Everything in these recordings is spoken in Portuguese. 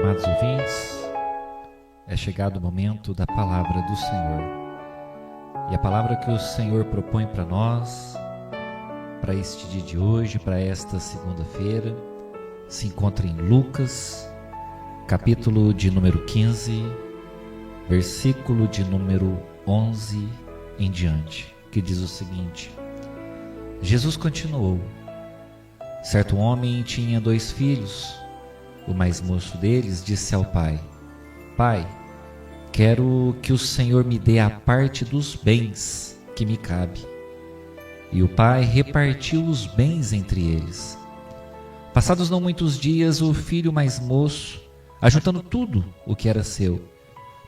Amados ouvintes, é chegado o momento da palavra do Senhor. E a palavra que o Senhor propõe para nós, para este dia de hoje, para esta segunda-feira, se encontra em Lucas, capítulo de número 15, versículo de número 11 em diante, que diz o seguinte: Jesus continuou: certo homem tinha 2 filhos. O mais moço deles disse ao pai: Pai, quero que o Senhor me dê a parte dos bens que me cabe. E o pai repartiu os bens entre eles. Passados não muitos dias, o filho mais moço, ajuntando tudo o que era seu,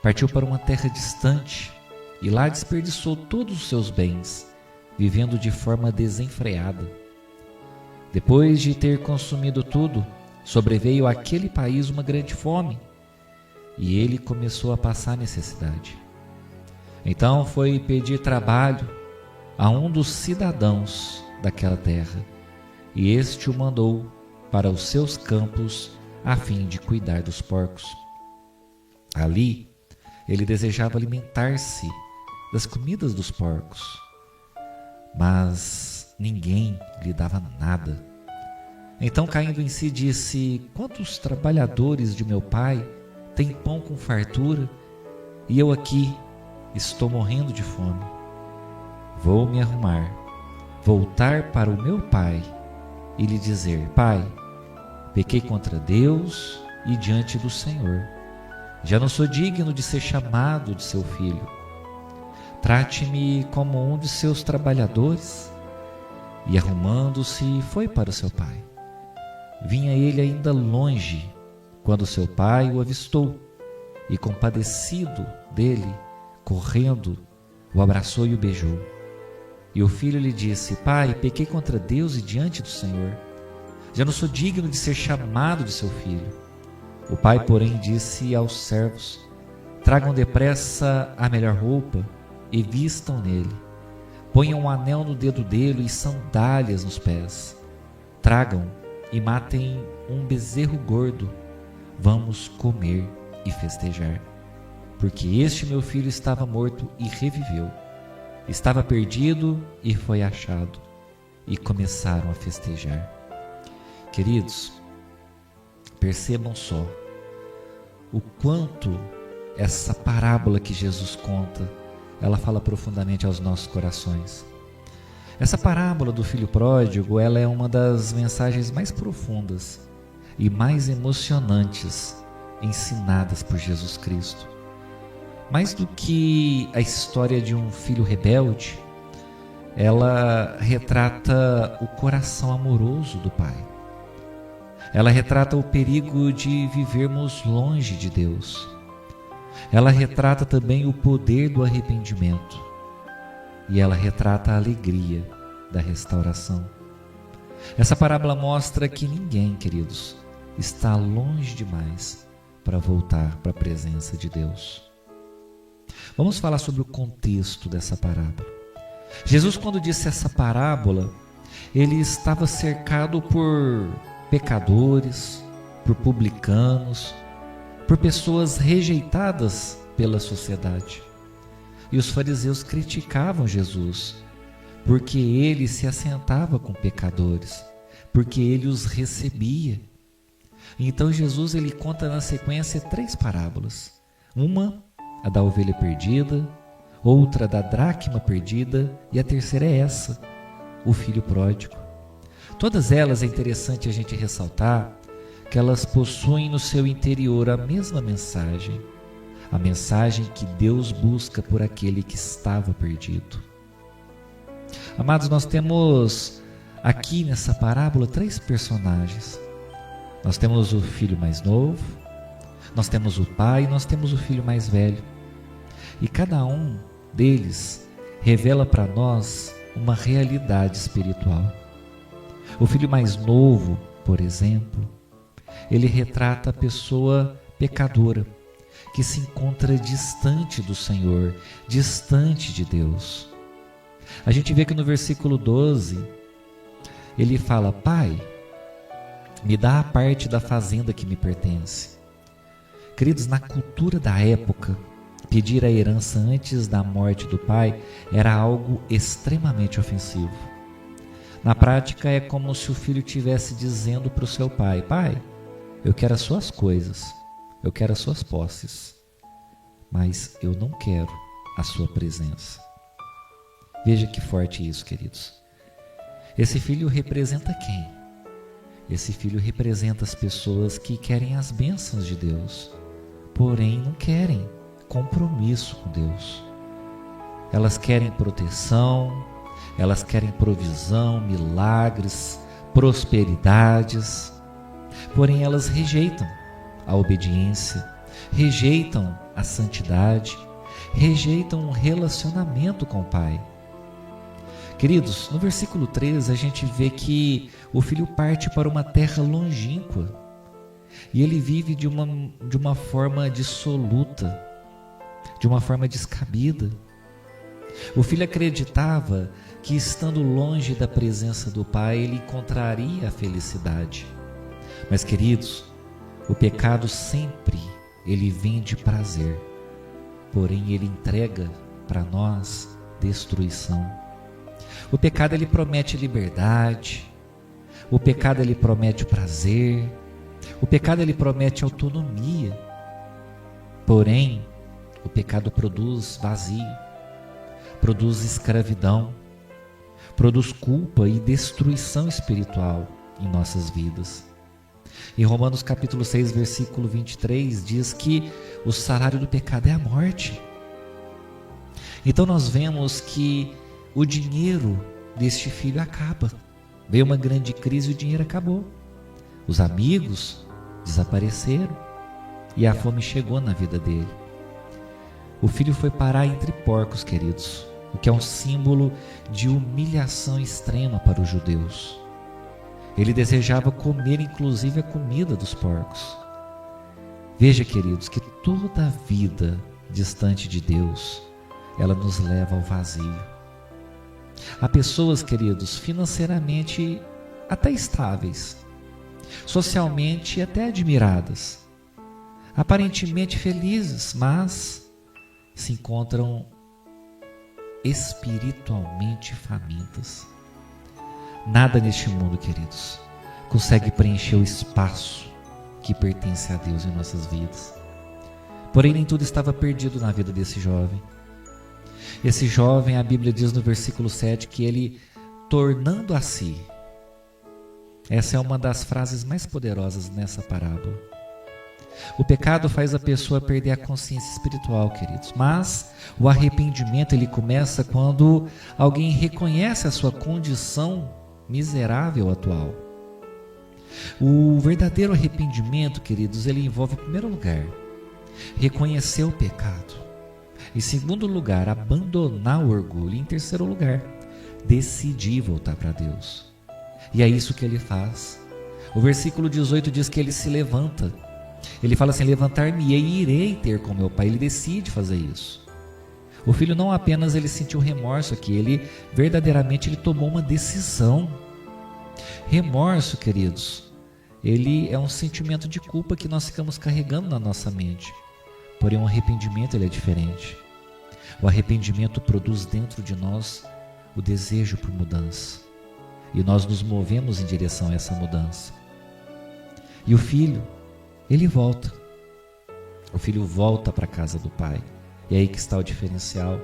partiu para uma terra distante e lá desperdiçou todos os seus bens, vivendo de forma desenfreada. Depois de ter consumido tudo, sobreveio àquele país uma grande fome, e ele começou a passar necessidade. Então foi pedir trabalho a um dos cidadãos daquela terra, e este o mandou para os seus campos a fim de cuidar dos porcos. Ali ele desejava alimentar-se das comidas dos porcos, mas ninguém lhe dava nada. Então, caindo em si, disse: quantos trabalhadores de meu pai têm pão com fartura, e eu aqui estou morrendo de fome. Vou me arrumar, voltar para o meu pai e lhe dizer: Pai, pequei contra Deus e diante do Senhor. Já não sou digno de ser chamado de seu filho. Trate-me como um de seus trabalhadores. E arrumando-se, foi para o seu pai. Vinha ele ainda longe, quando seu pai o avistou, e compadecido dele, correndo, o abraçou e o beijou. E o filho lhe disse: Pai, pequei contra Deus e diante do Senhor. Já não sou digno de ser chamado de seu filho. O pai, porém, disse aos servos: tragam depressa a melhor roupa e vistam nele. Ponham um anel no dedo dele e sandálias nos pés. Tragam e matem um bezerro gordo. Vamos comer e festejar. Porque este meu filho estava morto e reviveu. Estava perdido e foi achado. E começaram a festejar. Queridos, percebam só o quanto essa parábola que Jesus conta, ela fala profundamente aos nossos corações. Essa parábola do filho pródigo, ela é uma das mensagens mais profundas e mais emocionantes ensinadas por Jesus Cristo. Mais do que a história de um filho rebelde, ela retrata o coração amoroso do Pai. Ela retrata o perigo de vivermos longe de Deus. Ela retrata também o poder do arrependimento. E ela retrata a alegria da restauração. Essa parábola mostra que ninguém, queridos, está longe demais para voltar para a presença de Deus. Vamos falar sobre o contexto dessa parábola. Jesus, quando disse essa parábola, ele estava cercado por pecadores, por publicanos, por pessoas rejeitadas pela sociedade. E os fariseus criticavam Jesus, porque ele se assentava com pecadores, porque ele os recebia. Então Jesus, ele conta na sequência 3 parábolas. Uma, a da ovelha perdida, outra da dracma perdida, e a terceira é essa, o filho pródigo. Todas elas é interessante a gente ressaltar que elas possuem no seu interior a mesma mensagem, a mensagem que Deus busca por aquele que estava perdido. Amados, nós temos aqui nessa parábola 3 personagens. Nós temos o filho mais novo, nós temos o pai e nós temos o filho mais velho. E cada um deles revela para nós uma realidade espiritual. O filho mais novo, por exemplo, ele retrata a pessoa pecadora, que se encontra distante do Senhor, distante de Deus. A gente vê que no versículo 12, ele fala: Pai, me dá a parte da fazenda que me pertence. Queridos, na cultura da época, pedir a herança antes da morte do pai era algo extremamente ofensivo. Na prática, é como se o filho estivesse dizendo para o seu pai: pai, eu quero as suas coisas, eu quero as suas posses, mas eu não quero a sua presença. Veja que forte isso, queridos. Esse filho representa quem? Esse filho representa as pessoas que querem as bênçãos de Deus, porém não querem compromisso com Deus. Elas querem proteção, elas querem provisão, milagres, prosperidades, porém elas rejeitam a obediência, rejeitam a santidade, rejeitam um relacionamento com o Pai. Queridos, no versículo 13 a gente vê que o filho parte para uma terra longínqua e ele vive de uma forma dissoluta, de uma forma descabida. O filho acreditava que estando longe da presença do Pai ele encontraria a felicidade. Mas, queridos, o pecado sempre ele vende prazer, porém ele entrega para nós destruição. O pecado ele promete liberdade, o pecado ele promete prazer, o pecado ele promete autonomia, porém o pecado produz vazio, produz escravidão, produz culpa e destruição espiritual em nossas vidas. Em Romanos capítulo 6, versículo 23, diz que o salário do pecado é a morte. Então nós vemos que o dinheiro deste filho acaba. Veio uma grande crise e o dinheiro acabou. Os amigos desapareceram e a fome chegou na vida dele. O filho foi parar entre porcos, queridos, o que é um símbolo de humilhação extrema para os judeus. Ele desejava comer inclusive a comida dos porcos. Veja, queridos, que toda a vida distante de Deus, ela nos leva ao vazio. Há pessoas, queridos, financeiramente até estáveis, socialmente até admiradas, aparentemente felizes, mas se encontram espiritualmente famintas. Nada neste mundo, queridos, consegue preencher o espaço que pertence a Deus em nossas vidas. Porém, nem tudo estava perdido na vida desse jovem. Esse jovem, a Bíblia diz no versículo 7 que ele, tornando a si, essa é uma das frases mais poderosas nessa parábola. O pecado faz a pessoa perder a consciência espiritual, queridos, mas o arrependimento ele começa quando alguém reconhece a sua condição miserável atual. O verdadeiro arrependimento, queridos, ele envolve, em primeiro lugar, reconhecer o pecado. Em segundo lugar, abandonar o orgulho. Em terceiro lugar, decidir voltar para Deus. E é isso que ele faz. O versículo 18 diz que ele se levanta. Ele fala assim: levantar-me-ei e irei ter com meu pai. Ele decide fazer isso. O filho não apenas ele sentiu remorso aqui, ele verdadeiramente ele tomou uma decisão. Remorso, queridos, ele é um sentimento de culpa que nós ficamos carregando na nossa mente. Porém, o arrependimento ele é diferente. O arrependimento produz dentro de nós o desejo por mudança. E nós nos movemos em direção a essa mudança. E o filho, ele volta. O filho volta para a casa do pai. E é aí que está o diferencial.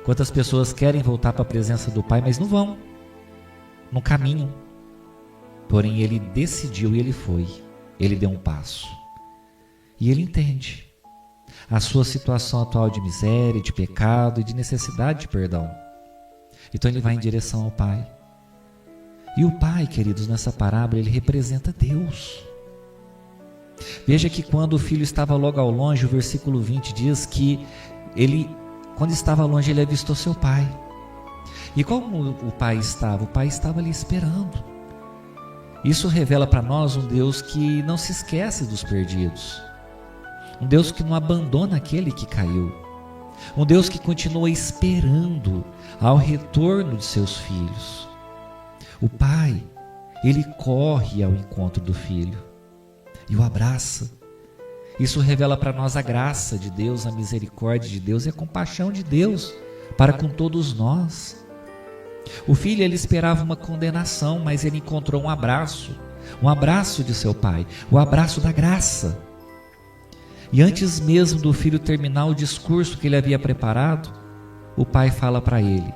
Quantas pessoas querem voltar para a presença do pai, mas não vão. Não caminham. Porém, ele decidiu e ele foi. Ele deu um passo. E ele entende a sua situação atual de miséria, de pecado e de necessidade de perdão. Então ele vai em direção ao Pai. E o Pai, queridos, nessa parábola, ele representa Deus. Veja que quando o filho estava logo ao longe, o versículo 20 diz que ele, quando estava longe, ele avistou seu pai. E como o pai estava? O pai estava ali esperando. Isso revela para nós um Deus que não se esquece dos perdidos. Um Deus que não abandona aquele que caiu. Um Deus que continua esperando ao retorno de seus filhos. O pai, ele corre ao encontro do filho e o abraça. Isso revela para nós a graça de Deus, a misericórdia de Deus e a compaixão de Deus para com todos nós. O filho, ele esperava uma condenação, mas ele encontrou um abraço de seu pai, o abraço da graça. E antes mesmo do filho terminar o discurso que ele havia preparado, o pai fala para ele,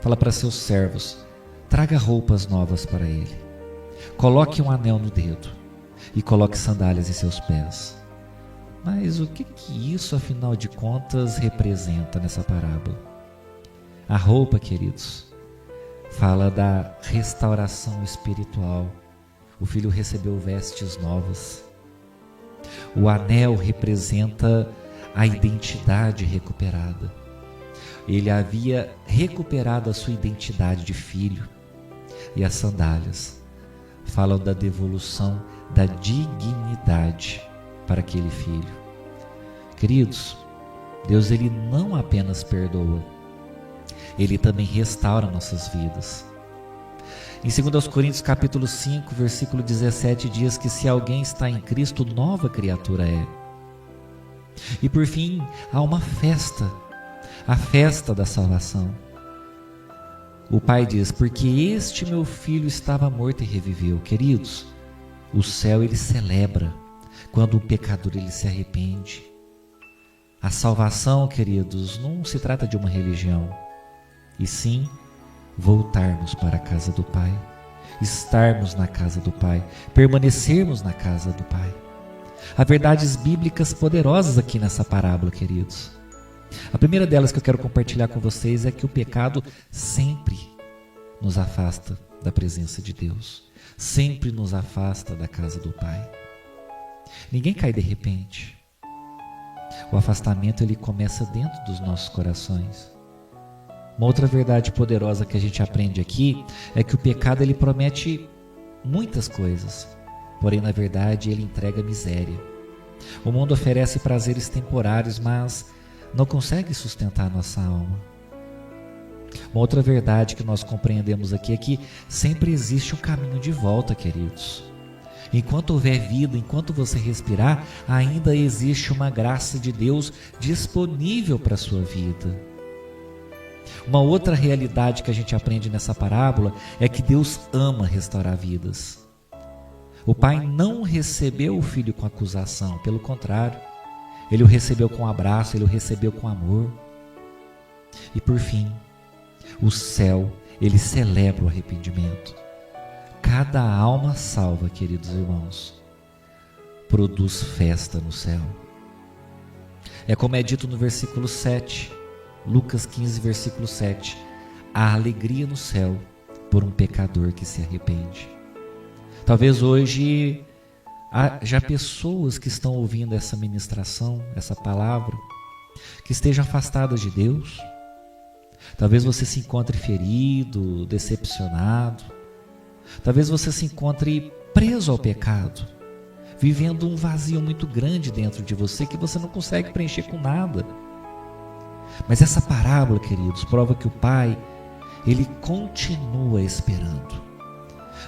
fala para seus servos: traga roupas novas para ele, coloque um anel no dedo e coloque sandálias em seus pés. Mas o que isso, afinal de contas, representa nessa parábola? A roupa, queridos, fala da restauração espiritual. O filho recebeu vestes novas. O anel representa a identidade recuperada. Ele havia recuperado a sua identidade de filho. E as sandálias falam da devolução da dignidade para aquele filho. Queridos, Deus, ele não apenas perdoa, ele também restaura nossas vidas. Em 2 Coríntios capítulo 5, versículo 17 diz que se alguém está em Cristo, nova criatura é. E por fim, há uma festa, a festa da salvação. O pai diz: porque este meu filho estava morto e reviveu. Queridos, o céu, ele celebra quando o pecador, ele se arrepende. A salvação, queridos, não se trata de uma religião, e sim voltarmos para a casa do Pai, estarmos na casa do Pai, permanecermos na casa do Pai. Há verdades bíblicas poderosas aqui nessa parábola, queridos. A primeira delas que eu quero compartilhar com vocês é que o pecado sempre nos afasta da presença de Deus, sempre nos afasta da casa do Pai. Ninguém cai de repente. O afastamento, ele começa dentro dos nossos corações. Uma outra verdade poderosa que a gente aprende aqui é que o pecado, ele promete muitas coisas, porém na verdade ele entrega miséria. O mundo oferece prazeres temporários, mas não consegue sustentar a nossa alma. Uma outra verdade que nós compreendemos aqui é que sempre existe um caminho de volta, queridos. Enquanto houver vida, enquanto você respirar, ainda existe uma graça de Deus disponível para a sua vida. Uma outra realidade que a gente aprende nessa parábola é que Deus ama restaurar vidas. O pai não recebeu o filho com acusação, pelo contrário, ele o recebeu com abraço, ele o recebeu com amor. E por fim, o céu, ele celebra o arrependimento. Cada alma salva, queridos irmãos, produz festa no céu. É como é dito no versículo 7, Lucas 15, versículo 7. Há alegria no céu por um pecador que se arrepende. Talvez hoje há já pessoas que estão ouvindo essa ministração, essa palavra, que estejam afastadas de Deus. Talvez você se encontre ferido, decepcionado. Talvez você se encontre preso ao pecado, vivendo um vazio muito grande dentro de você que você não consegue preencher com nada. Mas essa parábola, queridos, prova que o Pai, ele continua esperando.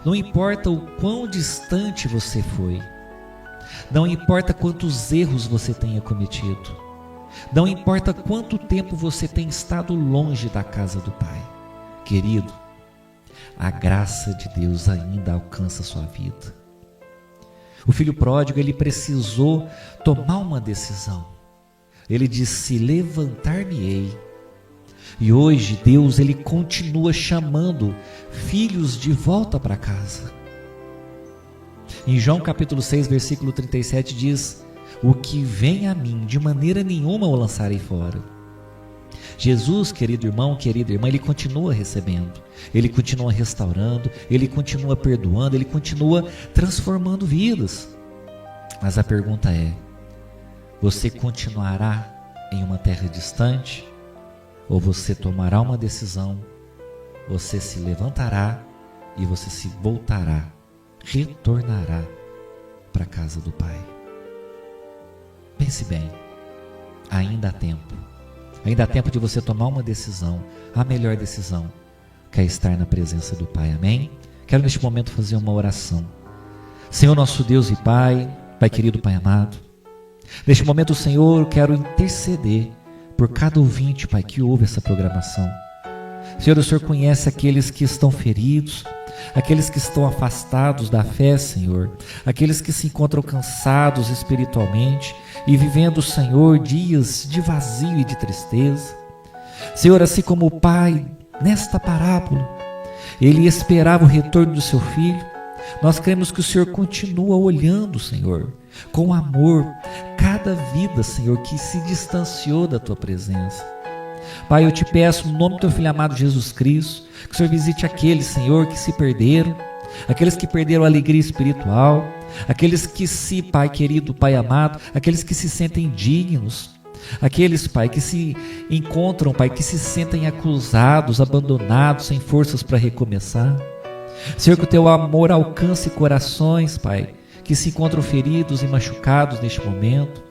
Não importa o quão distante você foi, não importa quantos erros você tenha cometido, não importa quanto tempo você tem estado longe da casa do Pai, querido, a graça de Deus ainda alcança a sua vida. O filho pródigo, ele precisou tomar uma decisão. Ele disse: levantar-me-ei. E hoje Deus, ele continua chamando filhos de volta para casa. Em João capítulo 6, versículo 37 diz: o que vem a mim, de maneira nenhuma o lançarei fora. Jesus, querido irmão, querida irmã, ele continua recebendo, ele continua restaurando, ele continua perdoando, ele continua transformando vidas. Mas a pergunta é: você continuará em uma terra distante? Ou você tomará uma decisão, você se levantará e você se voltará, retornará para a casa do Pai? Pense bem, ainda há tempo. Ainda há tempo de você tomar uma decisão, a melhor decisão, que é estar na presença do Pai, amém? Quero neste momento fazer uma oração. Senhor nosso Deus e Pai, Pai querido, Pai amado, neste momento, Senhor, eu quero interceder por cada ouvinte, Pai, que ouve essa programação. Senhor, o Senhor conhece aqueles que estão feridos, aqueles que estão afastados da fé, Senhor, aqueles que se encontram cansados espiritualmente e vivendo, Senhor, dias de vazio e de tristeza. Senhor, assim como o Pai, nesta parábola, ele esperava o retorno do seu filho, nós cremos que o Senhor continua olhando, Senhor, com amor, cada vida, Senhor, que se distanciou da Tua presença. Pai, eu te peço, no nome do Teu Filho amado Jesus Cristo, que o Senhor visite aqueles, Senhor, que se perderam, aqueles que perderam a alegria espiritual, aqueles que se, Pai querido, Pai amado, aqueles que se sentem indignos, aqueles, Pai, que se encontram, Pai, que se sentem acusados, abandonados, sem forças para recomeçar. Senhor, que o Teu amor alcance corações, Pai, que se encontram feridos e machucados neste momento.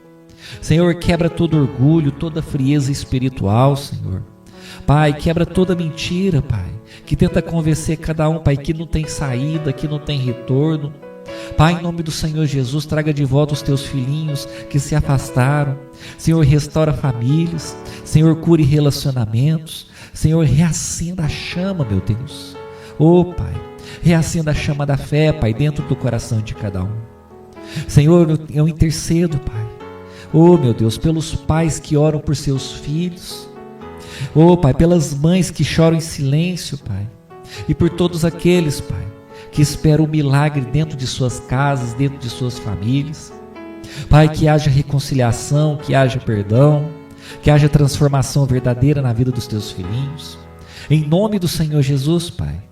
Senhor, quebra todo orgulho, toda frieza espiritual, Senhor. Pai, quebra toda mentira, Pai, que tenta convencer cada um, Pai, que não tem saída, que não tem retorno. Pai, em nome do Senhor Jesus, traga de volta os Teus filhinhos que se afastaram. Senhor, restaura famílias. Senhor, cure relacionamentos. Senhor, reacenda a chama, meu Deus. Oh, Pai, reacenda a chama da fé, Pai, dentro do coração de cada um. Senhor, eu intercedo, Pai. Oh, meu Deus, pelos pais que oram por seus filhos. Oh, Pai, pelas mães que choram em silêncio, Pai. E por todos aqueles, Pai, que esperam o milagre dentro de suas casas, dentro de suas famílias. Pai, que haja reconciliação, que haja perdão, que haja transformação verdadeira na vida dos Teus filhinhos. Em nome do Senhor Jesus, Pai.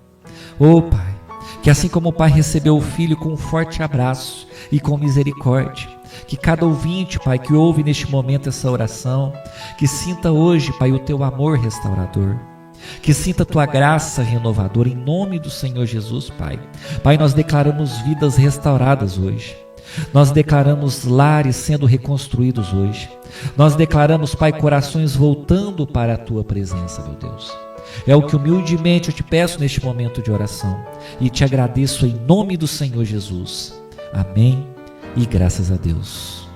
Oh, Pai, que assim como o Pai recebeu o Filho com um forte abraço e com misericórdia, que cada ouvinte, Pai, que ouve neste momento essa oração, que sinta hoje, Pai, o Teu amor restaurador, que sinta a Tua graça renovadora, em nome do Senhor Jesus, Pai. Pai, nós declaramos vidas restauradas hoje, nós declaramos lares sendo reconstruídos hoje, nós declaramos, Pai, corações voltando para a Tua presença, meu Deus. É o que humildemente eu te peço neste momento de oração e te agradeço em nome do Senhor Jesus. Amém e graças a Deus.